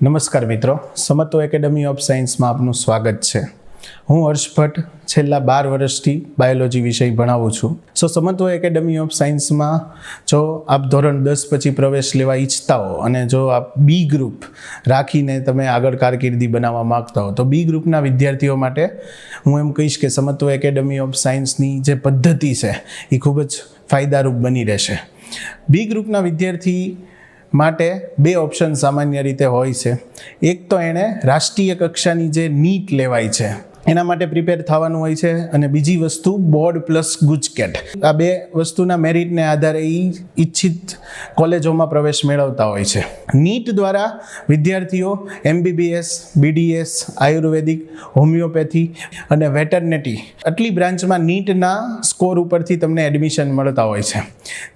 નમસ્કાર મિત્રો, સમત્વ academy of સાયન્સમાં આપનું સ્વાગત છે. હું હર્ષ ભટ્ટ છેલ્લા 12 વર્ષથી બાયોલોજી વિષય ભણાવું છું. સમત્વ એકેડમી ઓફ સાયન્સમાં જો આપ ધોરણ 10 પછી પ્રવેશ લેવા ઈચ્છતા હો અને જો આપ બી ગ્રુપ રાખીને તમે આગળ કારકિર્દી બનાવવા માગતા હો તો બી ગ્રુપના વિદ્યાર્થીઓ માટે હું એમ કહીશ કે સમત્વ એકેડમી ઓફ સાયન્સની જે પદ્ધતિ છે એ ખૂબ જ ફાયદારૂપ બની રહેશે. બી ગ્રુપના વિદ્યાર્થી માટે બે ઓપ્શન સામાન્ય રીતે હોય છે. એક તો એણે રાષ્ટ્રીય કક્ષાની જે નીટ લેવાય છે એના માટે પ્રિપેર થવાનું હોય છે, અને બીજી વસ્તુ બોર્ડ પ્લસ ગુજકેટ. આ બે વસ્તુના મેરિટને આધારે એ ઈચ્છિત કોલેજોમાં પ્રવેશ મેળવતા હોય છે. નીટ દ્વારા વિદ્યાર્થીઓ MBBS, BDS, આયુર્વેદિક, હોમિયોપેથી અને વેટરનિટી આટલી બ્રાન્ચમાં નીટના સ્કોર ઉપરથી તમને એડમિશન મળતા હોય છે.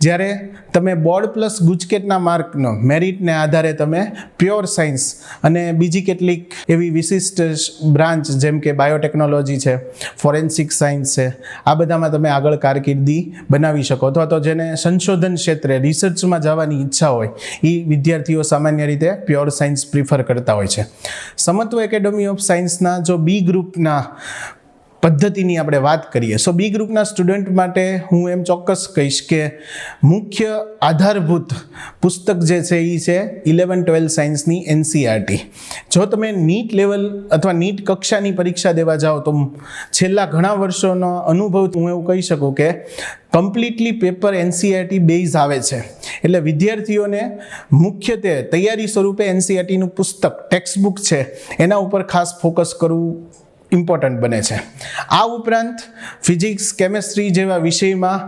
જ્યારે તમે બોર્ડ પ્લસ ગુજકેટના માર્કનો મેરિટને આધારે તમે પ્યોર સાયન્સ અને બીજી કેટલીક એવી વિશિષ્ટ બ્રાન્ચ જેમ કે બાયોટેકનોલોજી છે, ફોરેન્સિક સાયન્સ છે, આ બધામાં તમે આગળ કારકિર્દી બનાવી શકો. અથવા તો જેને સંશોધન ક્ષેત્રે રિસર્ચમાં જવાની ઈચ્છા હોય એ વિદ્યાર્થીઓ સામાન્ય રીતે પ્યોર સાયન્સ પ્રિફર કરતા હોય છે. સમત્વ એકેડમી ઓફ સાયન્સના જો બી ગ્રુપના પદ્ધતિની આપણે વાત કરીએ બી ગ્રુપના સ્ટુડન્ટ માટે હું એમ ચોક્કસ કહીશ કે મુખ્ય આધારભૂત પુસ્તક જે છે એ છે 11-12 સાયન્સની NCERT. જો તમે નીટ લેવલ અથવા નીટ કક્ષાની પરીક્ષા દેવા જાઓ તો છેલ્લા ઘણા વર્ષોનો અનુભવ હું એવું કહી શકું કે કમ્પ્લીટલી પેપર NCERT બેઝ આવે છે. એટલે વિદ્યાર્થીઓને મુખ્યત્વે તૈયારી સ્વરૂપે NCERTનું પુસ્તક ટેક્સ્ટ બુક છે એના ઉપર ખાસ ફોકસ કરવું ઇમ્પોર્ટન્ટ બને છે. આ ઉપરાંત ફિઝિક્સ, કેમેસ્ટ્રી જેવા વિષયમાં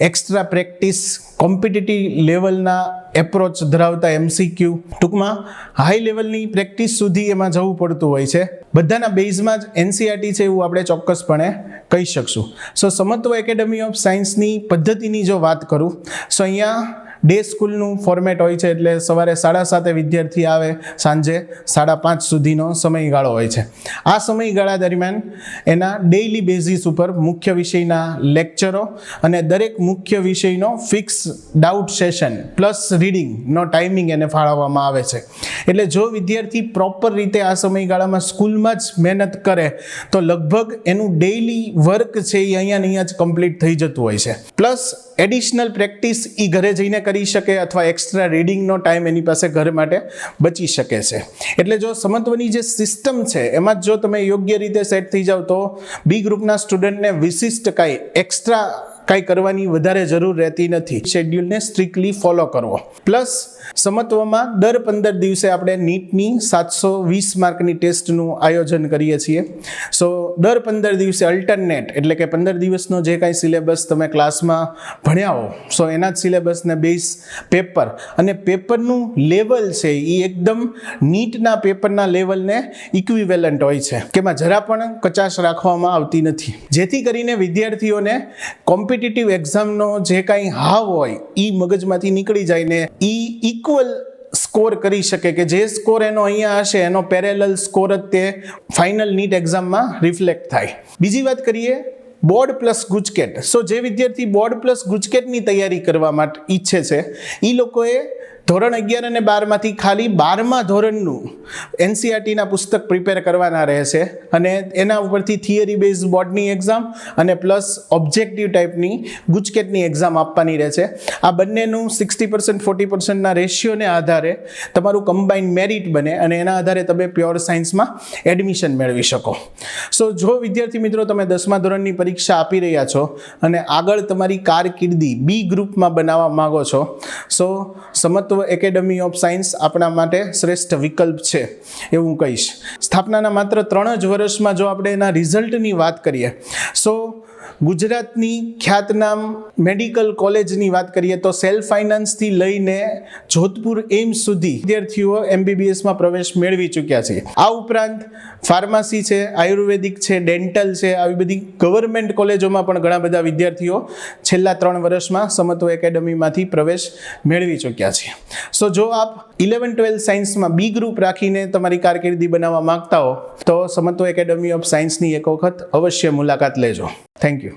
એક્સ્ટ્રા પ્રેક્ટિસ, કોમ્પિટિટિવ લેવલના એપ્રોચ ધરાવતા MCQ, ટૂંકમાં હાઈ લેવલની પ્રેક્ટિસ સુધી એમાં જવું પડતું હોય છે. બધાના બેઝમાં જ NCERT છે એવું આપણે ચોક્કસપણે કહી શકશું. સમત્વ એકેડમી ઓફ સાયન્સની પદ્ધતિની જો વાત કરું અહીંયા ડે સ્કૂલનું ફોર્મેટ હોય છે, એટલે સવારે 7:30 વિદ્યાર્થી આવે, સાંજે 5:30 સુધીનો સમયગાળો હોય છે. આ સમયગાળા દરમિયાન એના ડેઇલી બેઝિસ ઉપર મુખ્ય વિષયના લેક્ચરો અને દરેક મુખ્ય વિષયનો ફિક્સ ડાઉટ સેશન પ્લસ રીડિંગનો ટાઈમિંગ એને ફાળવવામાં આવે છે. એટલે જો વિદ્યાર્થી પ્રોપર રીતે આ સમયગાળામાં સ્કૂલમાં જ મહેનત કરે તો લગભગ એનું ડેઇલી વર્ક છે એ અહીંયા જ કમ્પ્લીટ થઈ જતું હોય છે. પ્લસ એડિશનલ પ્રેક્ટિસ એ ઘરે જઈને કરી શકે અથવા એક્સ્ટ્રા રીડિંગનો ટાઈમ એની પાસે ઘર માટે બચી શકે છે. એટલે જો સમત્વની જે સિસ્ટમ છે એમાં જો તમે યોગ્ય રીતે સેટ થઈ જાઓ તો બી ગ્રુપના સ્ટુડન્ટને વિશિષ્ટ કાંઈ એક્સ્ટ્રા કાંઈ કરવાની વધારે જરૂર રહેતી નથી. શેડ્યુલને સ્ટ્રિક્ટલી ફોલો કરવો. પ્લસ સમત્વમાં દર 15 દિવસે આપણે નીટની 720 માર્કની ટેસ્ટનું આયોજન કરીએ છીએ. દર 15 દિવસે અલ્ટરનેટ એટલે કે 15 દિવસનો જે કાંઈ સિલેબસ તમે ક્લાસમાં ભણ્યા હો એના જ સિલેબસને બેઝ પેપર અને પેપરનું લેવલ છે એ એકદમ નીટના પેપરના લેવલને ઇક્વિવેલન્ટ હોય છે કે એમાં જરા પણ કચાશ રાખવામાં આવતી નથી. જેથી કરીને વિદ્યાર્થીઓને કોમ્પિટિટિવ એક્ઝામનો જે કાંઈ હાવ હોય એ મગજમાંથી નીકળી જાય ને એ ઇક્વલ સ્કોર કરી શકે કે જે સ્કોર એનો અહીંયા હશે એનો પેરેલલ સ્કોર જ તે ફાઇનલ નીટ એક્ઝામમાં રિફ્લેક્ટ થાય. બીજી વાત કરીએ બોર્ડ પ્લસ ગુજકેટ. જે વિદ્યાર્થી બોર્ડ પ્લસ ગુજકેટની તૈયારી કરવા માટે ઈચ્છે છે એ લોકોએ ધોરણ 11 અને 12માંથી ખાલી 12મા ધોરણનું NCERTના પુસ્તક પ્રિપેર કરવાના રહેશે અને એના ઉપરથી થિયરી બેઝ બોર્ડની એક્ઝામ અને પ્લસ ઓબ્જેક્ટિવ ટાઈપની ગુજકેટની એક્ઝામ આપવાની રહેશે. આ બંનેનું 60% 40%ના રેશિયોને આધારે તમારું કમ્બાઇન્ડ મેરિટ બને અને એના આધારે તમે પ્યોર સાયન્સમાં એડમિશન મેળવી શકો. જો વિદ્યાર્થી મિત્રો તમે 10મા ધોરણની પરીક્ષા આપી રહ્યા છો અને આગળ તમારી કારકિર્દી બી ગ્રુપમાં બનાવવા માંગો છો સમત્વ એકેડમી ઓફ સાયન્સ આપણા માટે શ્રેષ્ઠ વિકલ્પ છે એવું કહીશ. સ્થાપનાના માત્ર 3 જ વર્ષમાં જો આપણે એના રિઝલ્ટની વાત કરીએ ગુજરાતની ખ્યાતનામ મેડિકલ કોલેજની વાત કરીએ તો સેલ્ફ ફાઇનાન્સથી લઈને જોધપુર એમ્સ સુધી વિદ્યાર્થીઓ MBBSમાં પ્રવેશ મેળવી ચૂક્યા છે. આ ઉપરાંત ફાર્મસી છે, આયુર્વેદિક છે, ડેન્ટલ છે, આવી બધી ગવર્મેન્ટ કોલેજોમાં પણ ઘણા બધા વિદ્યાર્થીઓ છેલ્લા 3 વર્ષમાં સમત્વ એકેડમીમાંથી પ્રવેશ મેળવી ચૂક્યા છે. જો આપ 11-12 સાયન્સમાં બી ગ્રુપ રાખીને તમારી કારકિર્દી બનાવવા માંગતા હો તો સમત્વ એકેડમી ઓફ સાયન્સની એક વખત અવશ્ય મુલાકાત લેજો. Thank you.